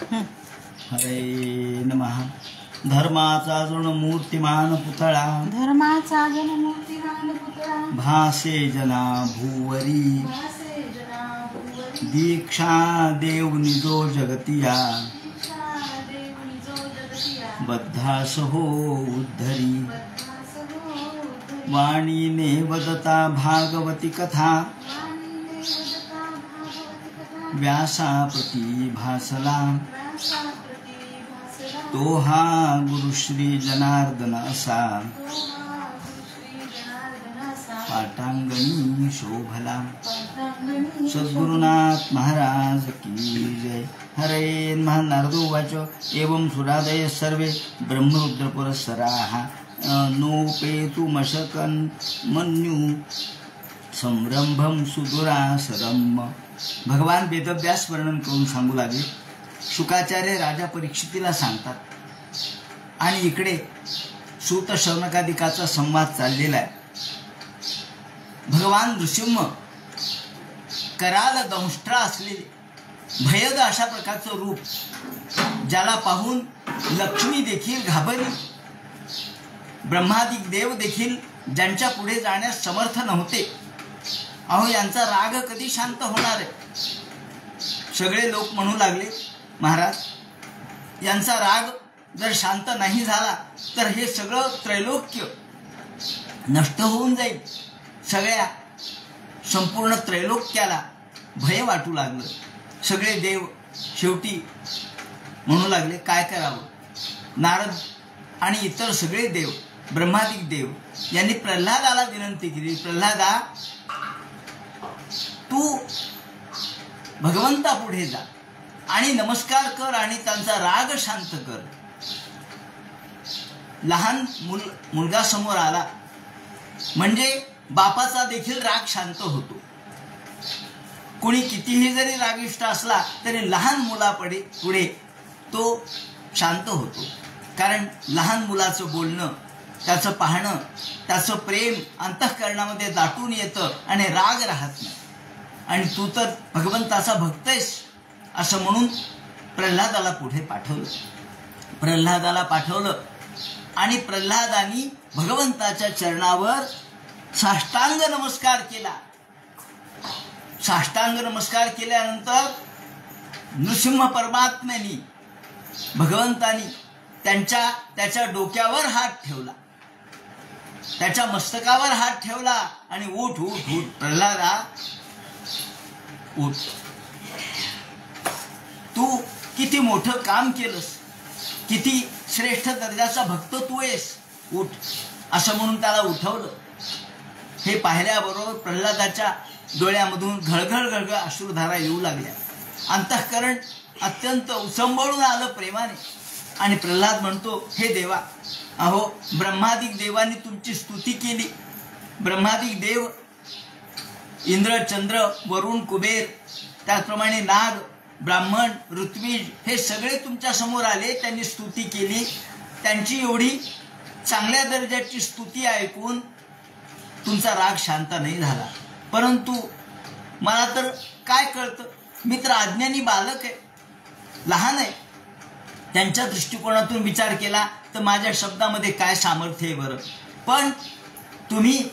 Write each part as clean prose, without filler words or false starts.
हरे नमः. धर्माचा जण मूर्तिमान पुतळा, धर्माचा जण मूर्तिमान पुतळा, भासे जना भूवरी, दीक्षा देव निजो जगतिया, बद्धास हो उद्धरी. वाणीने वदता भागवती कथा, व्यासाप्रती भासला, तो हा गुरुश्री जनार्दन असा, पाटांगणी शोभला. सद्गुरुनाथ महाराज की जय. हरे नमः. नारदोवाच एवं सुरादय सर्वे ब्रह्मरुद्र पुरस्सराः नोपेतुमशकन् मन्यु संरंभम सुदुरासरम. भगवान वेदव्यास वर्णन करून सांगू लागले. शुकाचार्य राजा परीक्षितीला सांगतात आणि इकडे सूत शौनकादिकाचा संवाद चाललेला आहे. भगवान नृसिंह कराल दंष्ट्रा असलेले भयद अशा प्रकारचं रूप, ज्याला पाहून लक्ष्मी देखील घाबरली, ब्रह्मादिक देव देखील ज्यांच्या पुढे जाण्यास समर्थ नव्हते. अहो, यांचा राग कधी शांत होणार आहे? सगळे लोक म्हणू लागले, महाराज, यांचा राग जर शांत नाही झाला तर हे सगळं त्रैलोक्य नष्ट होऊन जाईल. सगळ्या संपूर्ण त्रैलोक्याला भय वाटू लागलं. सगळे देव शेवटी म्हणू लागले, काय करावं? नारद आणि इतर सगळे देव, ब्रह्मादिक देव यांनी प्रल्हादाला विनंती केली, प्रल्हादा, तू भगवंता पुढे जा आणि नमस्कार कर आणि त्यांचा राग शांत कर. लहान मुलगा समोर आला म्हणजे बापाचा देखील राग शांत होतो. कोणी कितीही जरी रागिष्ट असला तरी लहान मुलापुढे तो शांत होतो. कारण लहान मुलाचं बोलणं, त्याचं पाहणं, त्याचं प्रेम अंतःकरणामध्ये दाटून येतं आणि राग राहत नाही. आणि तू तर भगवंताचा भक्त आहेस असं म्हणून प्रल्हादाला पुढे पाठवलं. प्रल्हादाला पाठवलं आणि प्रल्हादानी भगवंताच्या चरणावर साष्टांग नमस्कार केला. साष्टांग नमस्कार केल्यानंतर नृसिंह परमात्म्यानी, भगवंतानी त्याच्या डोक्यावर हात ठेवला, त्याच्या मस्तकावर हात ठेवला आणि उठ उठ उठ प्रल्हादा, उठ. तू किती मोठं काम केलंस, किती श्रेष्ठ दर्जाचा भक्त तू आहेस, उठ असं म्हणून त्याला उठवलं. हे पाहिल्याबरोबर प्रल्हादाच्या डोळ्यामधून घळघळ घळघळ अश्रुधारा येऊ लागल्या. अंतःकरण अत्यंत उसंबळून आलं प्रेमाने. आणि प्रल्हाद म्हणतो, हे देवा, अहो, ब्रह्मादिक देवांनी तुमची स्तुती केली. ब्रह्मादिक देव इंद्र, चंद्र, वरुण, कुबेर, त्याचप्रमाणे नाग, ब्राह्मण, ऋत्विज हे सगळे तुमच्या समोर आले, त्यांनी स्तुती केली. त्यांची एवढी चांगल्या दर्जाची स्तुती ऐकून तुमचा राग शांत नाही झाला. परंतु मला तर काय कळतं, मी तर अज्ञानी बालक आहे, लहान आहे. त्यांच्या दृष्टिकोनातून विचार केला तर माझ्या शब्दामध्ये काय सामर्थ्य आहे बरं. पण तुम्ही,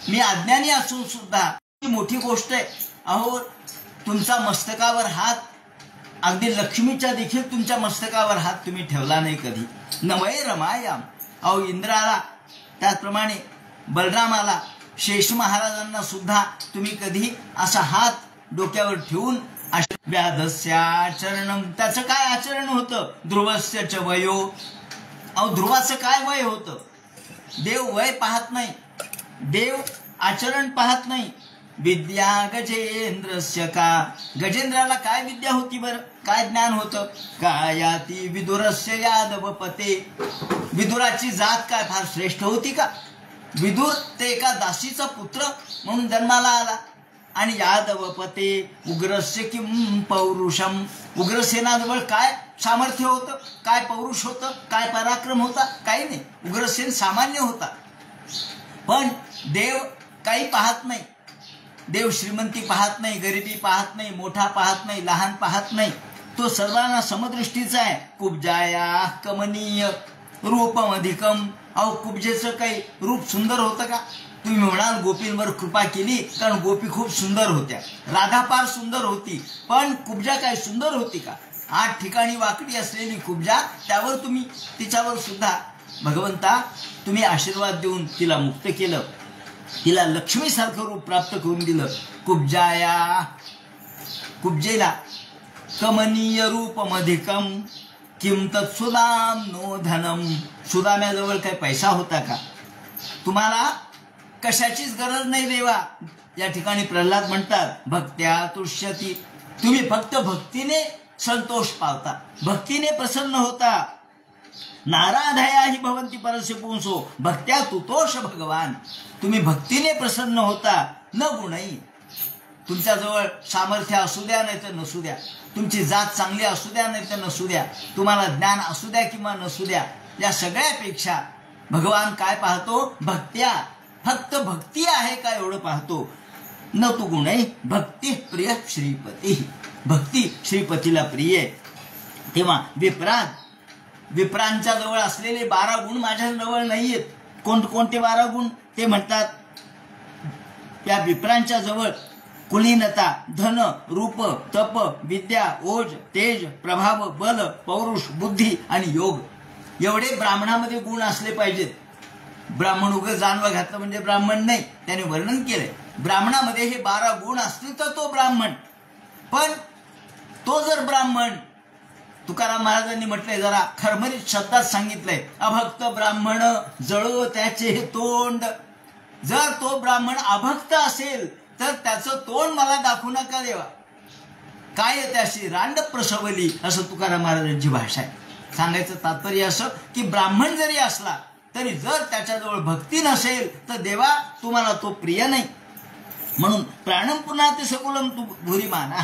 मी अज्ञानी असून सुद्धा मोठी गोष्ट आहे. अहो, तुमचा मस्तकावर हात, अगदी लक्ष्मीच्या देखील तुमच्या मस्तकावर हात तुम्ही ठेवला नाही कधी. नवय रमायाम. अहो, इंद्राला, त्याचप्रमाणे बलरामाला, शेष महाराजांना सुद्धा तुम्ही कधी असा हात डोक्यावर ठेवून व्याधस्य आचरणम, त्याचं काय आचरण होतं? ध्रुवस्य च वयो. अहो, ध्रुवाचं काय वय होतं? देव वय पाहत नाही, देव आचरण पाहत नाही. विद्या गजेंद्रस्य का, गजेंद्राला काय विद्या होती बरं, काय ज्ञान होतं? कायाती विदुरस्य यादव पते. विदुराची जात काय फार श्रेष्ठ होती का? विदुर ते एका दासीचा पुत्र म्हणून जन्माला आला. आणि यादव पते उग्रस्य किम पौरुषम. उग्रसेनाजवळ काय सामर्थ्य होतं, काय पौरुष होतं, काय पराक्रम होता? काही नाही. उग्रसेन सामान्य होता. पण देव काही पाहत नाही. देव श्रीमंती पाहत नाही, गरिबी पाहत नाही, मोठा पाहत नाही, लहान पाहत नाही. तो सर्वांना समदृष्टीचा आहे. कुब्जाया कमनीय रूपमधिकम. अहो कुब्जेचं काही रूप सुंदर होतं का? तुम्ही म्हणाल गोपींवर कृपा केली कारण गोपी खूप सुंदर होत्या. राधा फार सुंदर होती, पण कुब्जा काय सुंदर होती का? 8 ठिकाणी वाकडी असलेली कुब्जा, त्यावर तुम्ही तिच्यावर सुद्धा भगवंता तुम्ही आशीर्वाद देऊन तिला मुक्त केलं, तिला लक्ष्मीसारखं रूप प्राप्त करून दिलं. कुब्जाया, कुब्जेला कमनीय रूपमधिकम किम तत्सुदाम नो धनम. सुदाम्याजवळ काही पैसा होता का? तुम्हाला कशाचीच गरज नाही देवा. या ठिकाणी प्रल्हाद म्हणतात भक्त्या तुष्यती. तुम्ही फक्त भक्तीने संतोष पावता, भक्तीने प्रसन्न होता. नाराधया ही भवंती परस्य पुंसो भक्त्या तुतोष भगवान. तुम्ही भक्तीने प्रसन्न होता, न गुणही. तुमच्याजवळ सामर्थ्य असू द्या नाही तर नसू द्या, तुमची जात चांगली असू द्या नाही तर नसू द्या, तुम्हाला ज्ञान असू द्या किंवा नसू द्या, या सगळ्यापेक्षा भगवान काय पाहतो? भक्त्या. फक्त भक्ती आहे का एवढं पाहतो. न तू गुण आहे. भक्ती प्रिय श्रीपती. भक्ती श्रीपतीला प्रिय आहे. तेव्हा विप्रांच्या जवळ असलेले 12 गुण माझ्या जवळ नाहीयेत. कोणते 12 गुण? ते म्हणतात त्या विप्रांच्या जवळ कुलीनता, धन, रूप, तप, विद्या, ओज, तेज, प्रभाव, बल, पौरुष, बुद्धी आणि योग, एवढे ब्राह्मणामध्ये गुण असले पाहिजेत. ब्राह्मण उगं जानवं घातलं म्हणजे ब्राह्मण नाही, त्याने वर्णन केलंय. ब्राह्मणामध्ये हे 12 गुण असतील तर तो ब्राह्मण. पण तो जर ब्राह्मण, तुकाराम महाराजांनी म्हटलंय, जरा खरमरीत शब्दात सांगितलंय, अभक्त ब्राह्मण जळो त्याचे तोंड. जर तो ब्राह्मण अभक्त असेल तर त्याचं तोंड मला दाखवू नका देवा. काय त्याशी रांड प्रसवली, असं तुकाराम महाराजांची भाषा आहे. सांगायचं तात्पर्य असं की ब्राह्मण जरी असला तरी जर त्याच्याजवळ भक्ती नसेल तर देवा तुम्हाला तो प्रिय नाही. म्हणून प्राणम पुन्हा ते सकुलम तू भुरीमाना.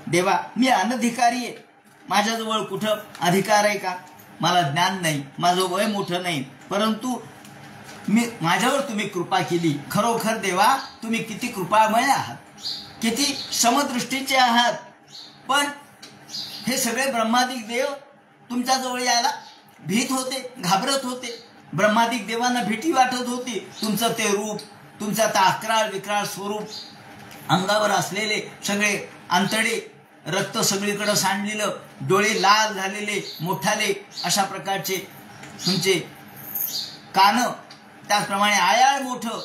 देवा मी अनधिकारी आहे, माझ्याजवळ कुठं अधिकार आहे का? मला ज्ञान नाही, माझं वय मोठं नाही, परंतु माझ्यावर तुम्ही कृपा केली. खरोखर देवा तुम्ही किती कृपामय आहात, किती समदृष्टीचे आहात. पण हे सगळे ब्रह्मादिक देव तुमच्याजवळ यायला भीत होते, घाबरत होते. ब्रह्मादिक देवांना भीती वाटत होती. तुमचं ते रूप, तुमचं ते अक्राळ विक्राळ स्वरूप, अंगावर असलेले सगळे आंतडे, रक्त सगळीकडे सांडलेलं, डोळे लाल झालेले मोठाले अशा प्रकारचे तुमचे कान, त्याचप्रमाणे आयाळ मोठं,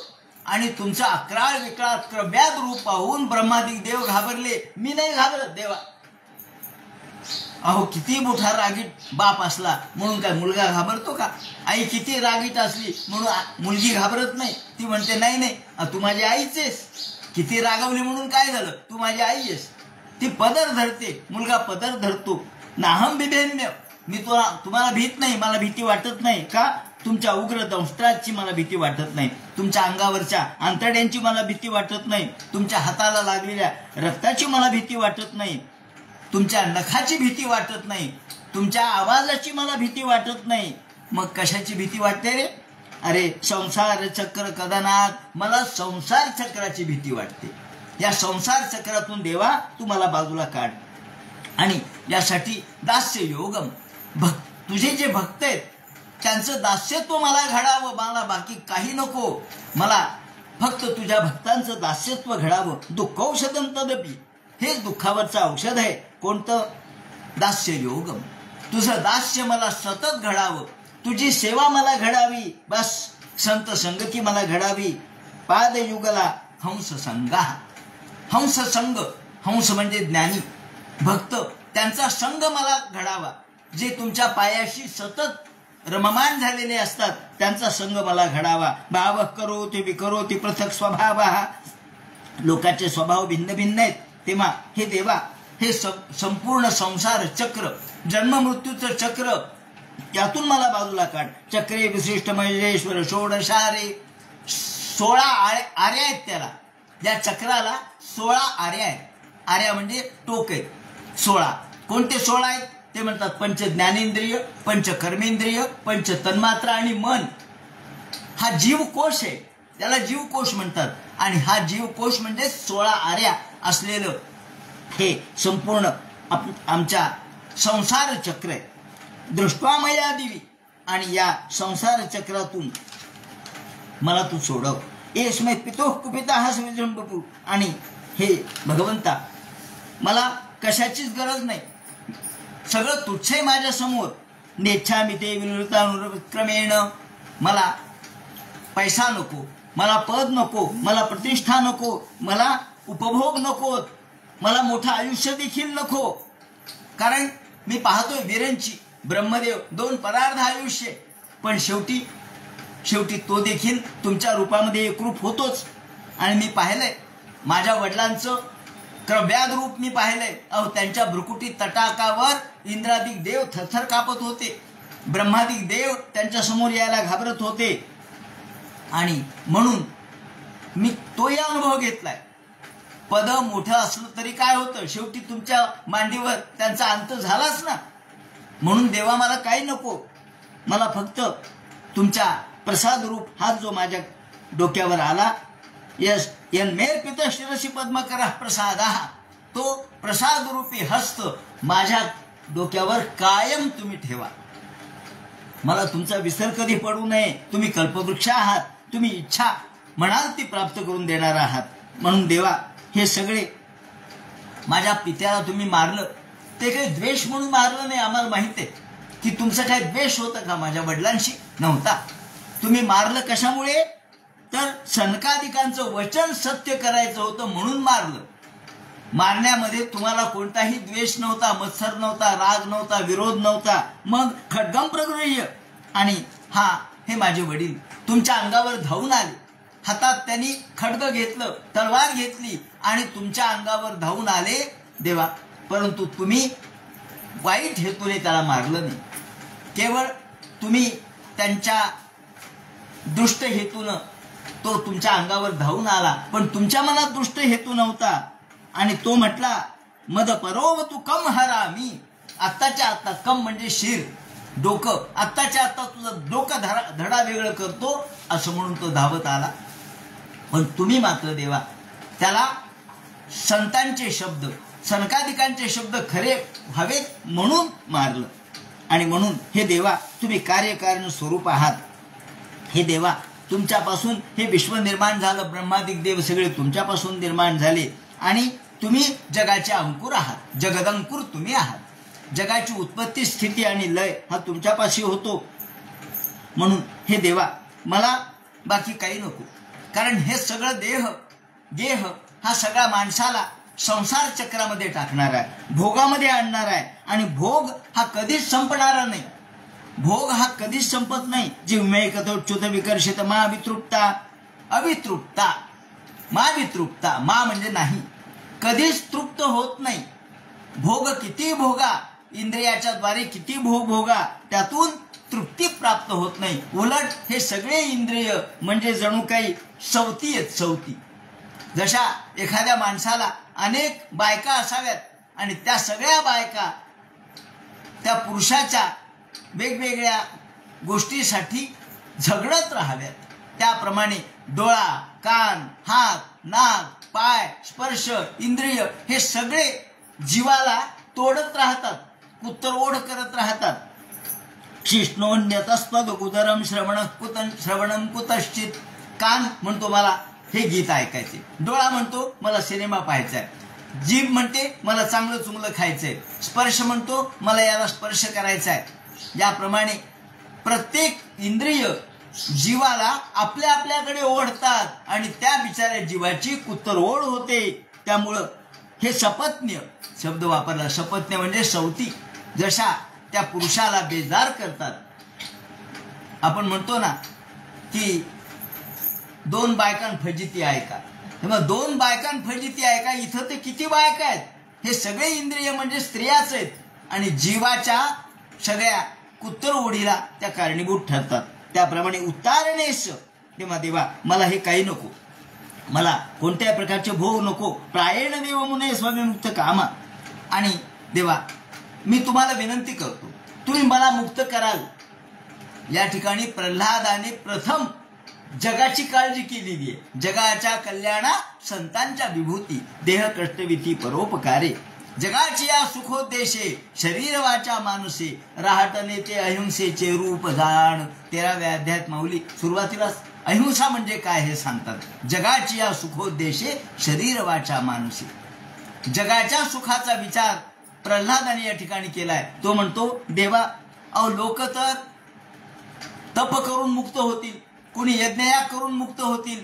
आणि तुमचं अक्राळ विक्राळ क्रव्यात रूप पाहून ब्रह्मादिक देव घाबरले. मी नाही घाबरत देवा. अहो किती मोठा रागीट बाप असला म्हणून काय मुलगा घाबरतो का? आई किती रागीट असली म्हणून मुलगी घाबरत नाही. ती म्हणते नाही नाही तू माझी आईच आहेस. किती रागवली म्हणून काय झालं, तू माझी आई आहेस. ती पदर धरते, मुलगा पदर धरतो. नाहम बिभेम्य, मी तुम्हाला भीत नाही, मला भीती वाटत नाही. का? तुमच्या उग्र दंष्ट्राची मला भीती वाटत नाही, तुमच्या अंगावरच्या आंतड्यांची मला भीती वाटत नाही, तुमच्या हाताला लागलेल्या रक्ताची मला भीती वाटत नाही, तुमच्या नखाची भीती वाटत नाही, तुमच्या आवाजाची मला भीती वाटत नाही. मग कशाची भीती वाटते रे? अरे संसार चक्र कदानात, मला संसार चक्राची भीती वाटते. या संसार चक्रातून देवा तू मला बाजूला काढ. आणि यासाठी दास्य योगम, तुझे जे भक्त आहेत त्यांचं दास्यत्व मला घडावं, मला बाकी काही नको. मला फक्त तुझ्या भक्तांचं दास्यत्व घडावं. दुःखौषधम तदपि, हेच दुःखावरचं औषध आहे. कोणतं? दास्य योगम. तुझं दास्य मला सतत घडावं, तुझी सेवा मला घडावी, बस संत संगती मला घडावी. पादयुगला हंस संगा, हंस संग, हंस म्हणजे ज्ञानी भक्त, त्यांचा संग मला घडावा. जे तुमच्या पायाशी सतत रममान झालेले असतात त्यांचा संग मला घडावा. भाव करो ते विकरो ते पृथक स्वभाव, लोकांचे स्वभाव भिन्न भिन्न आहेत. तेव्हा हे देवा हे संपूर्ण संसार चक्र, जन्म मृत्यूचं चक्र, यातून मला बाजूला काढ. चक्रे विशिष्ट महेश्वर षोडशारे, 16 आर्या आहेत त्याला. या चक्राला 16 आर्या आहेत. आर्या म्हणजे टोक आहेत. 16. कोणते 16 आहेत ते म्हणतात पंच ज्ञानेंद्रिय, पंच कर्मेंद्रिय, पंच तन्मात्रा आणि मन. हा जीवकोश आहे, त्याला जीवकोश म्हणतात. आणि हा जीवकोश म्हणजे 16 आर्या असलेलं हे संपूर्ण आमच्या संसार चक्र आहे. दृष्ट्वा मया दिवी, आणि या संसार चक्रातून मला तू सोडव. एस्मै पितोः कुपितः सविजृंभतु. आणि हे भगवंता, मला कशाचीच गरज नाही, सगळं तुच्छ आहे माझ्या समोर. नेच्छामि ते विक्रमेण. मला पैसा नको, मला पद नको, मला प्रतिष्ठा नको, मला उपभोग नकोत, मला मोठं आयुष्य देखील नको. कारण मी पाहतोय विरंची ब्रह्मदेव 2 परार्ध आयुष्य, पण शेवटी तो देखील तुमच्या रूपामध्ये एकरूप होतोच. आणि मी पाहिलंय माझ्या वडिलांचं क्रव्याद रूप मी पाहिलंय. त्यांच्या भ्रुकुटी तटाकावर इंद्रादिक देव थरथर कापत होते, ब्रह्मादिक देव त्यांच्या समोर यायला घाबरत होते. आणि म्हणून मी तोही अनुभव घेतलाय. पद मोठं असलं तरी काय होतं, शेवटी तुमच्या मांडीवर त्यांचा अंत झालाच ना. म्हणून देवा मला काही नको, मला फक्त तुमच्या प्रसाद रूप हात जो माझ्या डोक्यावर आला, यस यन्मेर्पित शिरसी पद्मकरः प्रसादः, तो प्रसाद रूपी हस्त माझ्या डोक्यावर कायम तुम्ही ठेवा. मला तुमचा विसर कधी पडू नये. तुम्ही कल्पवृक्ष आहात, तुम्ही इच्छा म्हणाल ती प्राप्त करून देणार आहात. म्हणून देवा, हे सगळे माझ्या पित्याला तुम्ही मारलं, ते काही द्वेष म्हणून मारलं नाही. आम्हाला माहित आहे की तुमचा काही द्वेष होता का माझ्या वडिलांशी? नव्हता. तुम्ही मारलं कशामुळे? तर सनकादिकांचं वचन सत्य करायचं होतं म्हणून मारलं. मारण्यामध्ये तुम्हाला कोणताही द्वेष नव्हता, मत्सर नव्हता, राग नव्हता, विरोध नव्हता. मग खड्गम प्रगृह्य, आणि हे माझे वडील तुमच्या अंगावर धावून आले. हातात त्यांनी खड्ग घेतलं, तलवार घेतली आणि तुमच्या अंगावर धावून आले देवा. परंतु तुम्ही वाईट हेतूने त्याला मारलं नाही. केवळ तुम्ही त्यांच्या दुष्ट हेतून तो तुमच्या अंगावर धावून आला, पण तुमच्या मनात दुष्ट हेतू नव्हता. आणि तो म्हटला, मद परोव तू कम हरामी. आत्ताच्या आत्ता, कम म्हणजे शिर, डोकं, आत्ताच्या आत्ता तुझं डोकं धडा वेगळं करतो, असं म्हणून तो धावत आला. पण तुम्ही मात्र देवा त्याला संतांचे शब्द, सनकादिकांचे शब्द खरे हवेत म्हणून मारलं. आणि म्हणून हे देवा, तुम्ही कार्यकारण स्वरूप आहात. हे देवा, तुमच्यापासून हे विश्व निर्माण झालं, ब्रह्मादिक देव सगळे तुमच्यापासून निर्माण झाले. आणि तुम्ही जगाचे अंकुर आहात, जगदंकुर तुम्ही आहात. जगाची उत्पत्ती, स्थिती आणि लय हा तुमच्यापाशी होतो. म्हणून हे देवा, मला बाकी काही नको. कारण हे सगळं गेह हा सगळा माणसाला संसार चक्रामध्ये टाकणार आहे, भोगामध्ये आणणार आहे. आणि भोग हा कधीच संपणारा नाही. भोग हा कधीच संपत नाही. जीवमय कथोच्युत विकर्षित मा वितृप्ता अवितृप्ता. मा वितृप्ता, मा म्हणजे नाही, कधीच तृप्त होत नाही. भोग किती भोगा, इंद्रियाच्या द्वारे किती भोगा, त्यातून तृप्ती प्राप्त होत नाही. उलट हे सगळे इंद्रिय म्हणजे जणू काही सवती आहेत, सवती. जशा एखाद्या माणसाला अनेक बायका असाव्यात आणि त्या सगळ्या बायका त्या पुरुषाच्या वेगवेगळ्या गोष्टीसाठी झगडत राहाव्यात, त्याप्रमाणे डोळा, कान, हात, नाक, पाय, स्पर्श, इंद्रिय हे सगळे जीवाला तोडत राहतात, कुत्तरओढ करत राहतात. शिष्णोन्यतस्त्वद उदरम श्रवणम कुतश्चित. कान म्हणतो मला हे गीत ऐकायचे, डोळा म्हणतो मला सिनेमा पाहायचाय, जीभ म्हणते मला चांगलं चुंगलं खायचंय, स्पर्श म्हणतो मला याला स्पर्श करायचा आहे. याप्रमाणे प्रत्येक इंद्रिय जीवाला आपल्या आपल्याकडे ओढतात आणि त्या बिचाऱ्या जीवाची कुत्तरओढ होते. त्यामुळं हे सपत्न्य शब्द वापरला. सपत्न्य म्हणजे सवती, जशा त्या पुरुषाला बेजार करतात. आपण म्हणतो ना की 2 बायकां फजिती आहे का, तेव्हा 2 बायकां फजिती आहे का, इथं ते किती बायका आहेत. हे सगळे इंद्रिय म्हणजे स्त्रियाच आहेत आणि जीवाच्या सगळ्या कुत्तर ओढीला त्या कारणीभूत ठरतात. त्याप्रमाणे उत्तारणेश, तेव्हा देवा मला हे काही नको, मला कोणत्याही प्रकारचे भोग नको. प्रायेण देव मुने स्वविमुक्त कामा. आणि देवा मी तुम्हाला विनंती करतो, तुम्ही मला मुक्त कराल. या ठिकाणी प्रल्हादाने प्रथम जगाची काळजी केलेली आहे. जगाच्या कल्याणा संतांच्या विभूती, देह कष्टविधी परोपकारे. जगाची या सुखोद्देशे शरीर वाचा मानुसे राहटने ते अहिंसेचे रूप जाण. 13व्या अध्यायात माऊली सुरुवातीलाच अहिंसा म्हणजे काय हे सांगतात. जगाची या सुखोद्देशे शरीर वाचा मानुसे. जगाच्या सुखाचा विचार प्रल्हादाने या ठिकाणी केलाय. तो म्हणतो देवा अहो लोक तर तप करून मुक्त होतील, कुणी यज्ञयाग करून मुक्त होतील,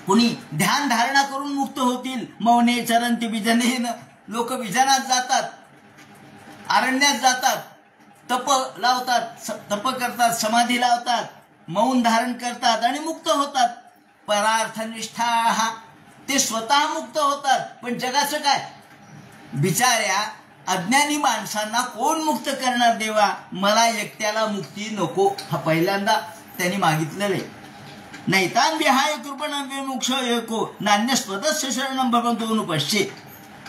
कुणी ध्यान धारणा करून मुक्त होतील. मौने चरंती बिजनेन. लोक विजनात जातात, अरण्यात जातात, तप लावतात, तप करतात, समाधी लावतात, मौन धारण करतात आणि मुक्त होतात. परार्थनिष्ठा ते स्वतः मुक्त होतात. पण जगाचं काय? बिचाऱ्या अज्ञानी माणसांना कोण मुक्त करणार देवा? मला एकट्याला मुक्ती नको. हा पहिल्यांदा त्यांनी मागितलेलं आहे. नैतान विहाय कृपण विमुक्ष एको नान्य स्वतः शरणं भवन्तु पश्ये.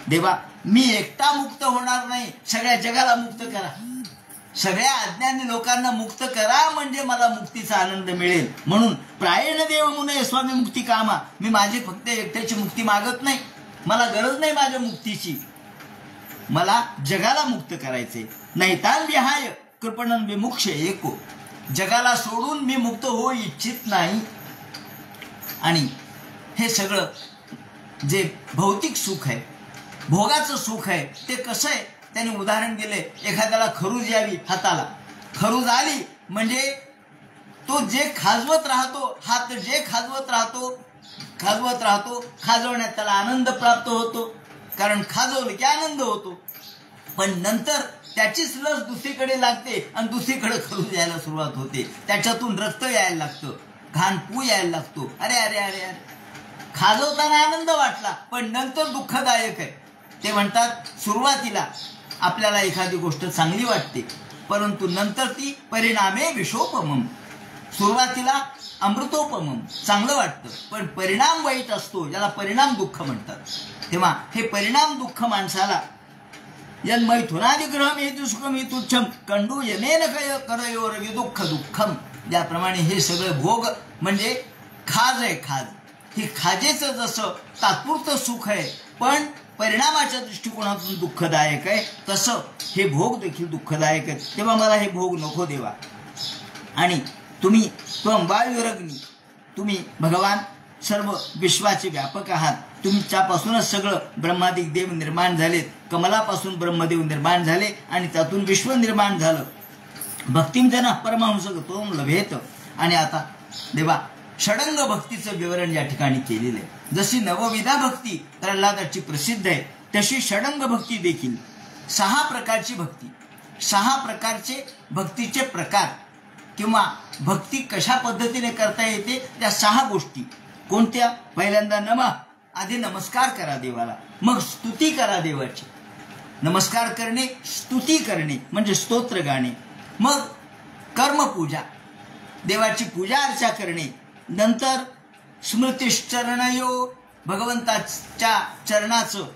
देवा मी एकटा मुक्त होणार नाही, सगळ्या जगाला मुक्त करा, सगळ्या अज्ञानी लोकांना मुक्त करा, म्हणजे मला मुक्तीचा आनंद मिळेल. म्हणून प्रायण देव मुने स्वामी मुक्ती कामा. मी माझी फक्त एकट्याची मुक्ती मागत नाही, मला गरज नाही माझ्या मुक्तीची, मला जगाला मुक्त करायचे. नैतान विहाय कृपणन विमुक्ष एको. जगाला सोडून मी मुक्त होऊ इच्छित नाही. आणि हे सगळं जे भौतिक सुख आहे, भोगाचं सुख आहे, ते कसं आहे त्याने उदाहरण दिले. एखाद्याला खरूज यावी हाताला, खरूज आली म्हणजे तो जे खाजवत राहतो, हात जे खाजवत राहतो, खाजवण्यात त्याला आनंद प्राप्त होतो, कारण खाजवलं की आनंद होतो. पण नंतर त्याचीच लस दुसरीकडे लागते आणि दुसरीकडे खरूज यायला सुरुवात होते, त्याच्यातून रक्त यायला लागतं, घाण पू यायला लागतो. अरे अरे अरे अरे, खाजवताना आनंद वाटला पण नंतर दुःखदायक आहे. ते म्हणतात सुरुवातीला आपल्याला एखादी गोष्ट चांगली वाटते, परंतु नंतर ती परिणामे विषोपमम. सुरुवातीला अमृतोपमम चांगलं वाटतं, पण परिणाम वाईट असतो, ज्याला परिणाम दुःख म्हणतात. तेव्हा हे परिणाम दुःख माणसाला यन्मैथुनादिग्रहम हेतु सुखम हेतुच्छम कंडू यमेन करयोर दुःख दुःखम. ज्याप्रमाणे हे सगळे भोग म्हणजे खाज आहे. खाज ही खाजेचं जसं तात्पुरतं सुख आहे पण परिणामाच्या दृष्टिकोनातून दुःखदायक आहे, तसं हे भोग देखील दुःखदायक आहे. तेव्हा मला हे भोग नको देवा. आणि तुम्ही वायुरग्नी, तुम्ही भगवान सर्व विश्वाचे व्यापक आहात. तुमच्यापासूनच सगळं ब्रह्मादिक देव निर्माण झालेत. कमलापासून ब्रह्मदेव निर्माण झाले आणि त्यातून विश्व निर्माण झालं. भक्तिम जन परमहंस गतोम लभेत. आणि आता देवा षडंग भक्तीचं विवरण या ठिकाणी केलेलं आहे. जशी नवविधा भक्ती प्रल्हादाची प्रसिद्ध आहे, तशी षडंग भक्ती देखील 6 प्रकारची भक्ती, 6 प्रकारचे भक्तीचे प्रकार किंवा भक्ती कशा पद्धतीने करता येते त्या 6 गोष्टी कोणत्या? पहिल्यांदा आधी नमस्कार करा देवाला, मग स्तुती करा देवाची. नमस्कार करणे, स्तुती करणे म्हणजे स्तोत्र गाणे, मग कर्मपूजा, देवाची पूजा अर्चा करणे, नंतर स्मृतिश्चरणयो, भगवंताच्या चरणाचं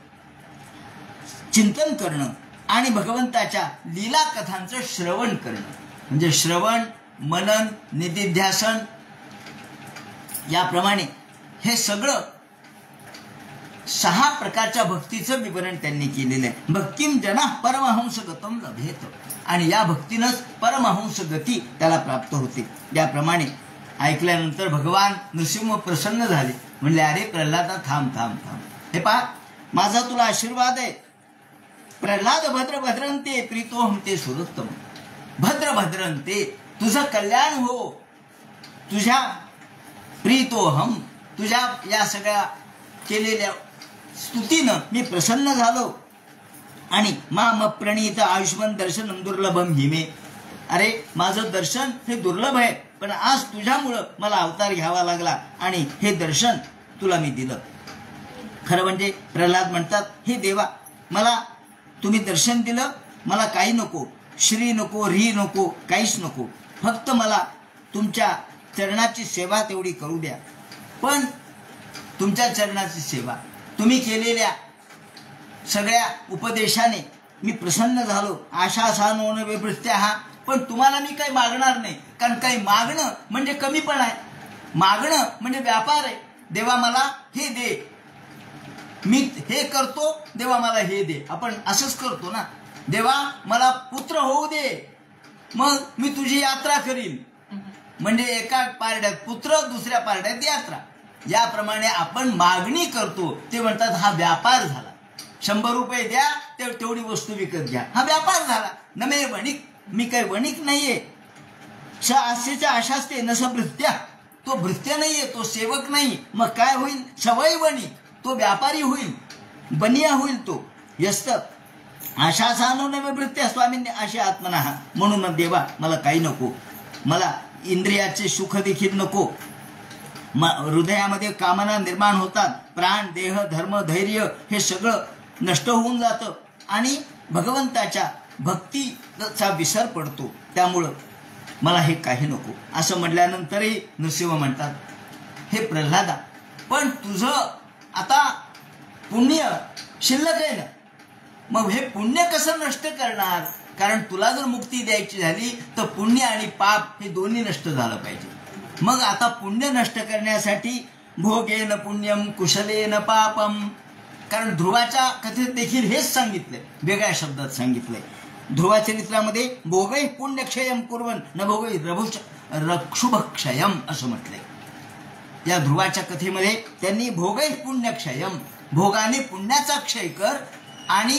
चिंतन करणं आणि भगवंताच्या लीला कथांचं श्रवण करणं. म्हणजे श्रवण, मनन, निधिध्यासन याप्रमाणे हे सगळं 6 प्रकारच्या भक्तीचं विवरण त्यांनी केलेलं आहे. भक्तिम जना परमहंस गतम लभेत. आणि या भक्तीनंच परमहंस गती त्याला प्राप्त होते. याप्रमाणे ऐकल्यानंतर भगवान नृसिंह प्रसन्न झाले. म्हणले अरे प्रल्हादा थांब थांब थांब, हे पहा माझा तुला आशीर्वाद आहे. प्रल्हाद भद्र भद्रंते प्रीतोहम ते सुरोत्तम. भद्र भद्रंते, तुझं कल्याण हो, तुझ्या प्रीतोहम, तुझ्या या सगळ्या केलेल्या स्तुतीनं मी प्रसन्न झालो. आणि माम प्रणीत आयुष्मान दर्शनम दुर्लभम हिमे. अरे माझं दर्शन हे दुर्लभ आहे, पण आज तुझ्यामुळं मला अवतार घ्यावा लागला आणि हे दर्शन तुला मी दिलं. खरं म्हणजे प्रल्हाद म्हणतात, हे देवा मला तुम्ही दर्शन दिलं, मला काही नको, श्री नको, री नको, काहीच नको, फक्त मला तुमच्या चरणाची सेवा तेवढी करू द्या. पण तुमच्या चरणाची सेवा, तुम्ही केलेल्या सगळ्या उपदेशाने मी प्रसन्न झालो. आशा सानोन विवृत्त्या. पण तुम्हाला मी काही मागणार नाही, कारण काही मागणं म्हणजे कमीपणा आहे, मागणं म्हणजे व्यापार आहे. देवा मला हे दे, मी हे करतो देवा मला हे दे, आपण असंच करतो ना, देवा मला पुत्र होऊ दे मग मी तुझी यात्रा करीन. म्हणजे एका पारड्यात पुत्र दुसऱ्या पारड्यात यात्रा, याप्रमाणे आपण मागणी करतो. ते म्हणतात हा व्यापार झाला, 100 रुपये द्या तेवढी वस्तू विकत घ्या, हा व्यापार झाला. न मे वणिक, मी काही वणिक नाहीये. स आशेच्या आशास्ते नस भृत्या, तो भृत्य नाहीये, तो सेवक नाही. मग काय होईल? सवय वणिक, तो व्यापारी होईल, बनिया होईल तो. यस्त आशा सानो नवे भृत्या स्वामींनी अशी आत्मना. म्हणून देवा मला काही नको, मला इंद्रियाचे सुख देखील नको. हृदयामध्ये कामना निर्माण होतात, प्राण देह धर्म धैर्य हे सगळं नष्ट होऊन जातं आणि भगवंताच्या भक्तीचा विसर पडतो. त्यामुळं मला हे काही नको. असं म्हटल्यानंतरही नृसिंह म्हणतात, हे प्रल्हादा, पण तुझं आता पुण्य शिल्लक आहे ना, मग हे पुण्य कसं नष्ट करणार? कारण तुला जर मुक्ती द्यायची झाली तर पुण्य आणि पाप हे दोन्ही नष्ट झालं पाहिजे. मग आता पुण्य नष्ट करण्यासाठी भोगेन पुण्यम कुशलेन पापम, कारण ध्रुवाच्या कथेत देखील हेच सांगितलंय, वेगळ्या शब्दात सांगितलंय. ध्रुवा चरित्रामध्ये भोगै पुण्यक्षयम कुर्वन न भोगै रक्षुभक्षयम असं म्हटलंय. या ध्रुवाच्या कथेमध्ये त्यांनी भोगै पुण्यक्षयम, भोगाने पुण्याचा क्षय कर आणि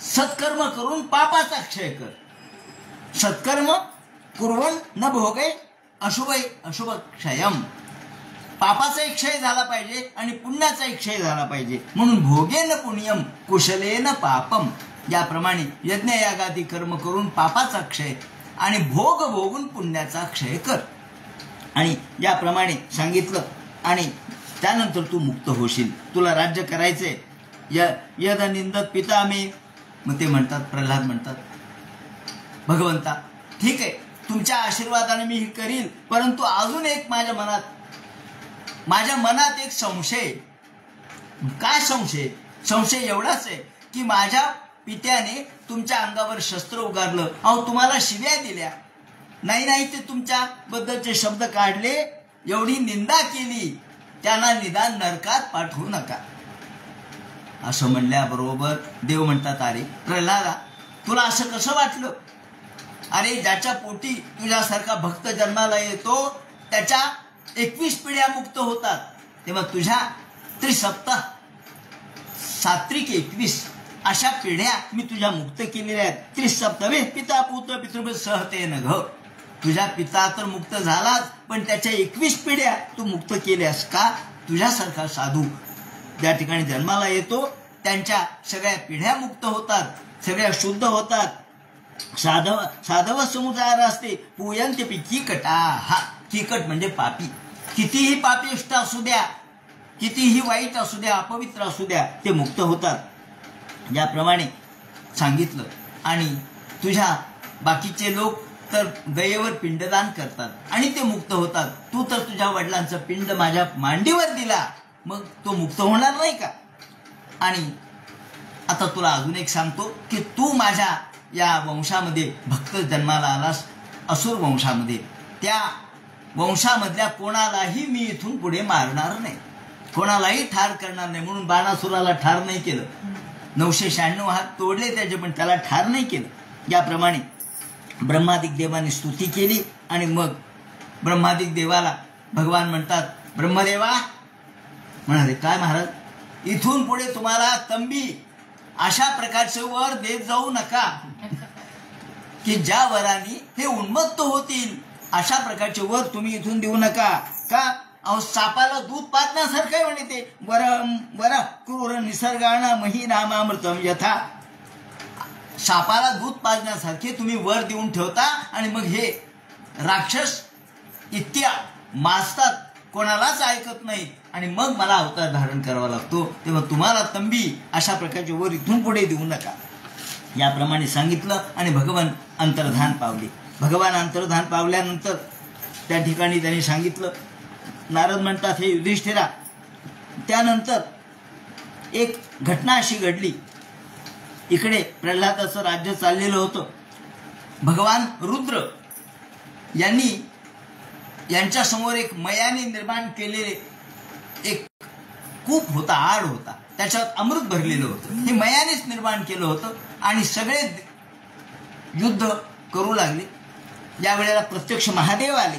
सत्कर्म करून पापाचा क्षय कर. सत्कर्म कुर्वन न भोगै अशुभ क्षयम, पापाचाही क्षय झाला पाहिजे आणि पुण्याचाही क्षय झाला पाहिजे. म्हणून भोगेन पुण्यम कुशलेन पापम, याप्रमाणे यज्ञयागादी कर्म करून पापाचा क्षय आणि भोग भोगून पुण्याचा क्षय कर. आणि याप्रमाणे सांगितलं आणि त्यानंतर तू मुक्त होशील. तुला राज्य करायचंय. यद निंदत पिता मे, मग ते म्हणतात, प्रल्हाद म्हणतात, भगवंता ठीक आहे, तुमच्या आशीर्वादाने मी हे करील, परंतु अजून एक माझ्या मनात एक संशय. काय संशय? संशय एवढाच आहे की माझ्या पित्याने तुमच्या अंगावर शस्त्र उगारलं, अहो तुम्हाला शिव्या दिल्या, नाही ते तुमच्या बद्दलचे शब्द काढले, एवढी निंदा केली, त्यांना निदान नरकात पाठवू नका. असं म्हणल्याबरोबर देव म्हणतात, अरे प्रल्हादा, तुला असं कसं वाटलं? अरे ज्याच्या पोटी तुझ्यासारखा भक्त जन्माला येतो त्याच्या 21 पिढ्या मुक्त होतात. तेव्हा तुझ्या त्रिसप्ताह सात्विक 21 अशा पिढ्या मी तुझ्या मुक्त केलेल्या आहेत. त्रिसप्तवे पिता पुत्र पितृ सहतेन घ, तुझ्या पिता तर मुक्त झालाच, पण त्याच्या 21 पिढ्या तू मुक्त केल्यास का? तुझ्यासारखा साधू ज्या ठिकाणी जन्माला येतो त्यांच्या सगळ्या पिढ्या मुक्त होतात, सगळ्या शुद्ध होतात. साधव समुदाय असते पूयंते पी कीकटा. हा कीकट म्हणजे पापी. कितीही पापिष्ट असू द्या, कितीही वाईट असू द्या, अपवित्र असू द्या, ते मुक्त होतात. याप्रमाणे सांगितलं. आणि तुझ्या बाकीचे लोक तर गयेवर पिंडदान करतात आणि ते मुक्त होतात. तू तर तुझ्या वडिलांचा पिंड माझ्या मांडीवर दिला, मग तो मुक्त होणार नाही का? आणि आता तुला अजून एक सांगतो की तू माझ्या या वंशामध्ये भक्त जन्माला आलास, असुर वंशामध्ये. त्या वंशामधल्या कोणालाही मी इथून पुढे मारणार नाही, कोणालाही ठार करणार नाही. म्हणून बाणासुराला ठार नाही केलं, 996 हात तोडले त्याचे, पण त्याला ठार नाही केलं. याप्रमाणे ब्रह्मादिक देवाने स्तुती केली. आणि मग ब्रह्मादिक देवाला भगवान म्हणतात, ब्रह्मदेवा म्हणाले, काय महाराज, इथून पुढे तुम्हाला तंबी अशा प्रकारचे वर देत जाऊ नका की ज्या वराने हे उन्मत्त होतील, अशा प्रकारचे वर तुम्ही इथून देऊ नका. का? अहो सापाला दूध पाजण्यासारखं आहे म्हणे ते. वर क्रूर निसर्गाणा मही नामामृतम यथा, सापाला दूध पाजण्यासारखे तुम्ही वर देऊन ठेवता आणि मग हे राक्षस इतक्या माजतात, कोणालाच ऐकत नाहीत, आणि मग मला अवतार धारण करावा लागतो. तेव्हा तुम्हाला तंबी अशा प्रकारचे वर इथून पुढे देऊ नका. याप्रमाणे सांगितलं आणि भगवान अंतर्धान पावले. भगवान अंतर्धान पावल्यानंतर त्या ठिकाणी त्यांनी सांगितलं. नारद म्हणतात, हे युधिष्ठिरा, त्यानंतर एक घटना अशी घडली. इकडे प्रल्हादाचं राज्य चाललेलं होतं. भगवान रुद्र यांच्या समोर एक मयाने निर्माण केलेले एक कूप होता, आड होता. त्याच्यात अमृत भरलेलं होतं, हे मयानेच निर्माण केलं होतं आणि सगळे युद्ध करू लागले. या वेळेला प्रत्यक्ष महादेव आले.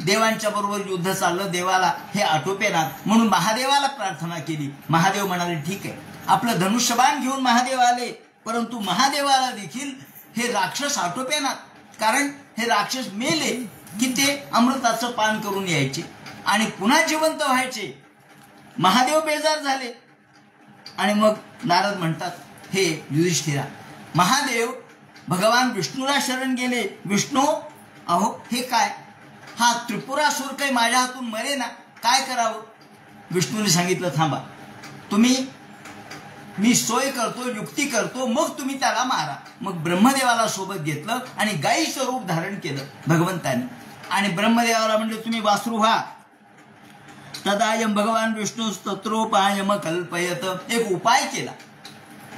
देवांच्या बरोबर युद्ध चाललं, देवाला हे आटोपेनात म्हणून महादेवाला प्रार्थना केली. महादेव म्हणाले ठीक आहे. आपलं धनुष्यबाण घेऊन महादेव आले, परंतु महादेवाला देखील हे राक्षस आटोपेनात, कारण हे राक्षस मेले की ते अमृताचं पान करून यायचे आणि पुन्हा जिवंत व्हायचे. महादेव बेजार झाले आणि मग नारद म्हणतात, हे युधिष्ठिरा, महादेव भगवान विष्णूला शरण गेले. विष्णू, अहो हे काय, हा त्रिपुरासूर काही माझ्या हातून मरे ना, काय करावं? विष्णूने सांगितलं, थांबा, मी सोय करतो, युक्ती करतो, मग तुम्ही त्याला मारा. मग ब्रह्मदेवाला सोबत घेतलं आणि गायीचं रूप धारण केलं भगवंताने आणि ब्रह्मदेवाला म्हणले तुम्ही वासरू व्हा. तदायम भगवान विष्णू स्तोत्रोपायम कल्पयत. एक उपाय केला,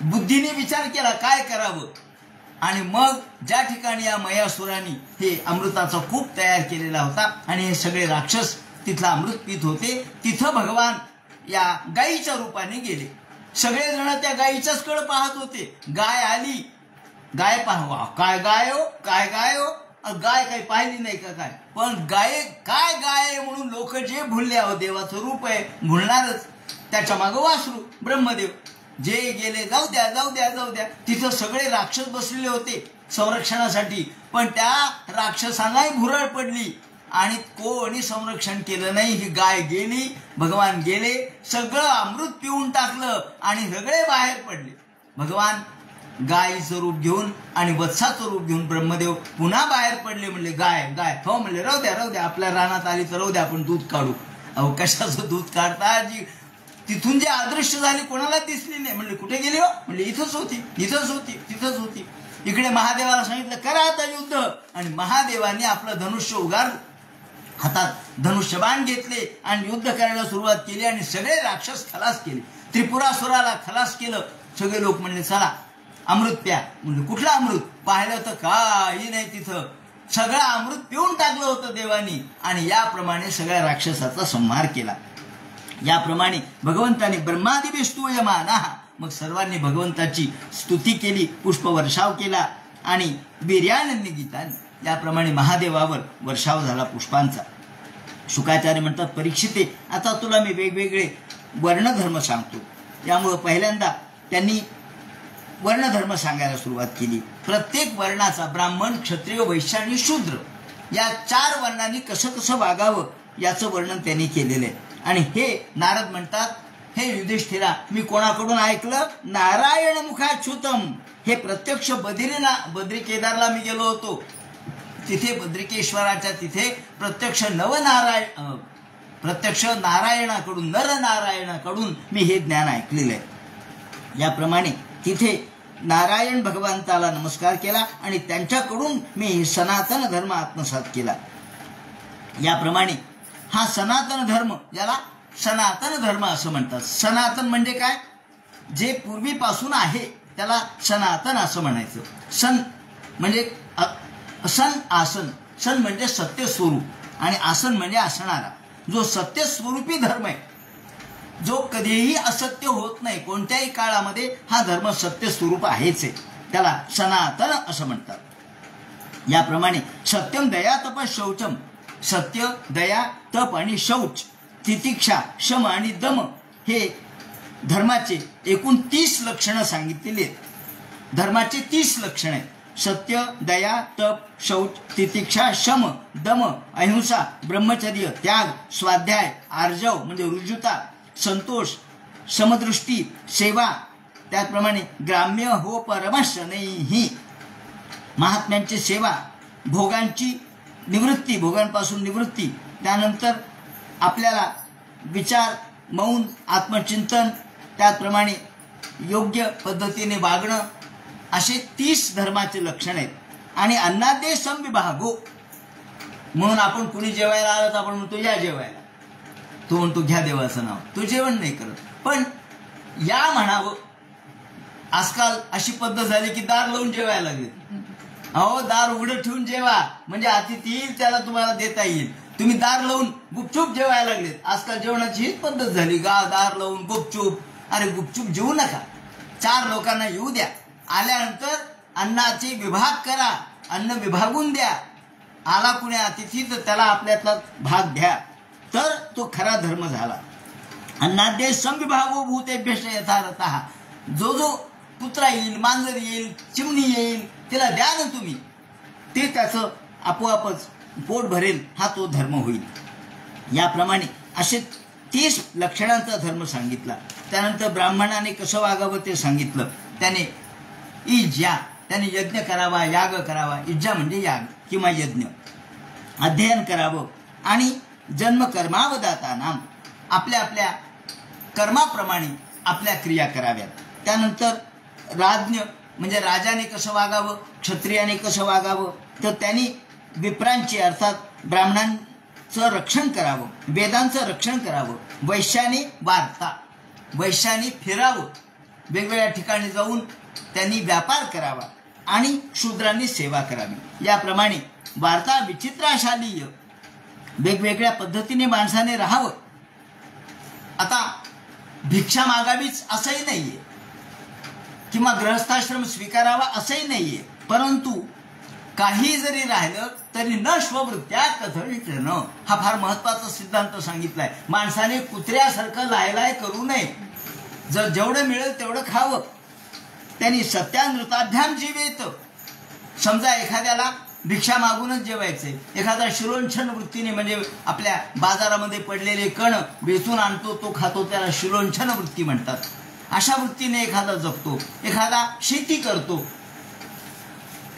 बुद्धीने विचार केला काय करावं आणि मग ज्या ठिकाणी या मयासुरांनी हे अमृताचा कूप तयार केलेला होता आणि हे सगळे राक्षस तिथला अमृत पित होते, तिथं भगवान या गायीच्या रूपाने गेले. सगळेजण त्या गायीचाच कळ पाहत होते. गाय आली, गाय पाहवा, काय गाय हो, काय गाय हो, गाय काही पाहिली नाही का काय, पण गाय काय गाय म्हणून लोक जे भुलले, अहो देवाचं रूप आहे, भुलणारच. त्याच्या मागं वासरू ब्रह्मदेव जे गेले, जाऊ द्या जाऊ द्या जाऊ द्या. तिथं सगळे राक्षस बसलेले होते संरक्षणासाठी, पण त्या राक्षसांनाही भुरळ पडली आणि कोणी संरक्षण केलं नाही. ही गाय गेली, भगवान गेले, सगळं अमृत पिऊन टाकलं आणि सगळे बाहेर पडले. भगवान गायीचं रूप घेऊन आणि वत्साचं रूप घेऊन ब्रह्मदेव पुन्हा बाहेर पडले. म्हणले गाय गाय, हो म्हणले राहू द्या राहू द्या, आपल्या रानात आली तर राहू द्या, आपण दूध काढू. अहो कशाचं दूध काढता, जी तिथून जे अदृश्य झाली कोणाला दिसली नाही. म्हणले कुठे गेली हो, म्हणले इथंच होती, तिथंच होती, तिथंच होती. इकडे महादेवाला सांगितलं करा आता युद्ध, आणि महादेवाने आपलं धनुष्य उगारलं, हातात धनुष्यबाण घेतले आणि युद्ध करायला सुरुवात केली आणि सगळे राक्षस खलास केले. त्रिपुरासुराला खलास केलं. सगळे लोक म्हणले चला अमृत प्या. म्हणजे कुठलं अमृत, पाहिलं तर काही नाही, तिथं सगळं अमृत पिऊन टाकलं होतं देवानी आणि याप्रमाणे सगळ्या राक्षसाचा संहार केला. याप्रमाणे भगवंताने ब्रह्मादिभि स्तूयमानः, मग सर्वांनी भगवंताची स्तुती केली, पुष्पवर्षाव केला आणि वीर्यानंदी गीताने याप्रमाणे महादेवावर वर्षाव झाला पुष्पांचा. शुकाचार्य म्हणतात, परीक्षिते आता तुला मी वेगवेगळे वर्णधर्म सांगतो. यामुळं पहिल्यांदा त्यांनी वर्णधर्म सांगायला सुरुवात केली. प्रत्येक वर्णाचा ब्राह्मण, क्षत्रिय, वैश्य आणि शूद्र या 4 वर्णांनी कसं कसं वागावं याचं वर्णन त्यांनी केलेलं आहे. आणि हे नारद म्हणतात, हे युधिष्ठिरा, मी कोणाकडून ऐकलं, नारायण मुखाच्युतम. हे प्रत्यक्ष बद्री केदारला मी गेलो होतो, तिथे बद्रिकेश्वराच्या तिथे प्रत्यक्ष नारायणाकडून, नरनारायणाकडून मी हे ज्ञान ऐकलेलं आहे. याप्रमाणे तिथे नारायण भगवंताला नमस्कार केला आणि त्यांच्याकडून मी सनातन धर्म आत्मसात केला. याप्रमाणे हा सनातन धर्म, याला सनातन धर्म असं म्हणतात. सनातन म्हणजे काय, जे पूर्वीपासून आहे त्याला सनातन असं म्हणायचं. सन म्हणजे सन आसन, सन म्हणजे सत्य स्वरूप आणि आसन म्हणजे असणारा. जो सत्य स्वरूपी धर्म आहे, जो कधीही असत्य होत नाही, कोणत्याही काळामध्ये हा धर्म सत्य स्वरूप आहेच आहे, त्याला सनातन असं म्हणतात. याप्रमाणे सत्यम दया तप शौचम, सत्य, दया, तप आणि शौच, तितिक्षा, शम आणि दम हे धर्माचे एकूण 30 लक्षणं सांगितलेली आहेत. धर्माचे 30 लक्षणं आहेत. सत्य, दया, तप, शौच, तितिक्षा, शम, दम, अहिंसा, ब्रह्मचर्य, त्याग, स्वाध्याय, आर्जव म्हणजे रुजुता, संतोष, समदृष्टी, सेवा, त्याचप्रमाणे ग्राम्य हो परमशनैहि, महात्म्यांची सेवा, भोगांची निवृत्ती, भोगांपासून निवृत्ती, त्यानंतर आपल्याला विचार, मौन, आत्मचिंतन, त्याचप्रमाणे योग्य पद्धतीने वागणं, असे 30 धर्माचे लक्षण आहेत. आणि अन्नादे समविभागो, म्हणून आपण कुणी जेवायला आलं तर आपण म्हणतो या जेवायला, तो म्हणतो घ्या देवाचं नाव, तो जेवण नाही करत, पण या म्हणावं. आजकाल अशी पद्धत झाली की दार लावून जेवायला लागले. अहो दार उघडं ठेवून जेवा म्हणजे अतिथी येईल त्याला तुम्हाला देता येईल. तुम्ही दार लावून गुपचूप जेवायला लागलेत. आजकाल जेवणाची हीच पद्धत झाली, दार लावून गुपचूप. अरे गुपचूप जेवू नका, 4 लोकांना येऊ द्या, आल्यानंतर अन्नाचे विभाग करा, अन्न विभागून द्या, आला कुणी अतिथी तर त्याला आपल्यातला भाग द्या, तर तो खरा धर्म झाला. अन्नाद्य संविभागो भूतेभ्यश्च यथारतः. जो जो कुत्रा येईल, मांजर येईल, चिमणी येईल, तिला द्या ना तुम्ही, ते त्याचं आपोआपच पोट भरेल, हा तो धर्म होईल. याप्रमाणे असे 30 लक्षणांचा धर्म सांगितला. त्यानंतर ब्राह्मणाने कसं वागावं ते सांगितलं. त्याने त्याने यज्ञ करावा, याग करावा. इज्जा म्हणजे याग किंवा यज्ञ. अध्ययन करावं आणि जन्मकर्मावदाता नाम, आपल्या आपल्या कर्माप्रमाणे आपल्या क्रिया कराव्यात. त्यानंतर राज्ञ म्हणजे राजाने कसं वागावं, क्षत्रियाने कसं वागावं, तर त्यांनी विप्रांची अर्थात ब्राह्मणांचं रक्षण करावं, वेदांचं रक्षण करावं. वैश्याने वार्ता, वैश्याने फिरावं, वेगवेगळ्या ठिकाणी जाऊन त्यांनी व्यापार करावा आणि शूद्रांनी सेवा करावी. याप्रमाणे वार्ता विचित्राशालीय, वेगवेगळ्या पद्धतीने माणसाने राहावं. आता भिक्षा मागावीच असंही नाहीये किंवा गृहस्थाश्रम स्वीकारावा असंही नाहीये, परंतु काही जरी राहिलं तरी न स्ववृत्त्या कथळितन, हा फार महत्वाचा सिद्धांत सांगितलाय. माणसाने कुत्र्यासारखं लायलाय करू नये. जर जेवढं मिळेल तेवढं खावं. त्यांनी सत्यानृताभ्याम जीवेत. समजा एखाद्याला भिक्षा मागूनच जेवायचंय, एखादा शिरोंछन वृत्तीने म्हणजे आपल्या बाजारामध्ये पडलेले कण वेचून आणतो, तो खातो, त्याला शिरोंछन वृत्ती म्हणतात. अशा वृत्तीने एखादा जगतो. एखादा शेती करतो,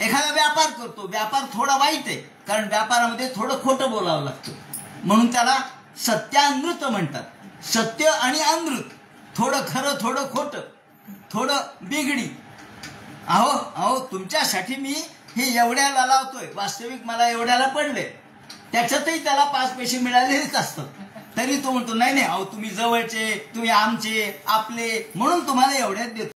एखादा व्यापार करतो. व्यापार थोडा वाईट आहे, कारण व्यापारामध्ये थोडं खोटं बोलावं लागतं, म्हणून त्याला सत्यानृत म्हणतात. सत्य आणि अनृत, थोडं खरं थोडं खोटं, थोडं बिघडी. अहो तुमच्यासाठी मी हे एवढ्याला लावतोय, वास्तविक मला एवढ्याला पडले, त्याच्यातही त्याला 5 पैसे मिळालेलेच असतात. तरी तो म्हणतो नाही, अहो तुम्ही जवळचे, तुम्ही आमचे, आपले, म्हणून तुम्हाला एवढ्यात देतो.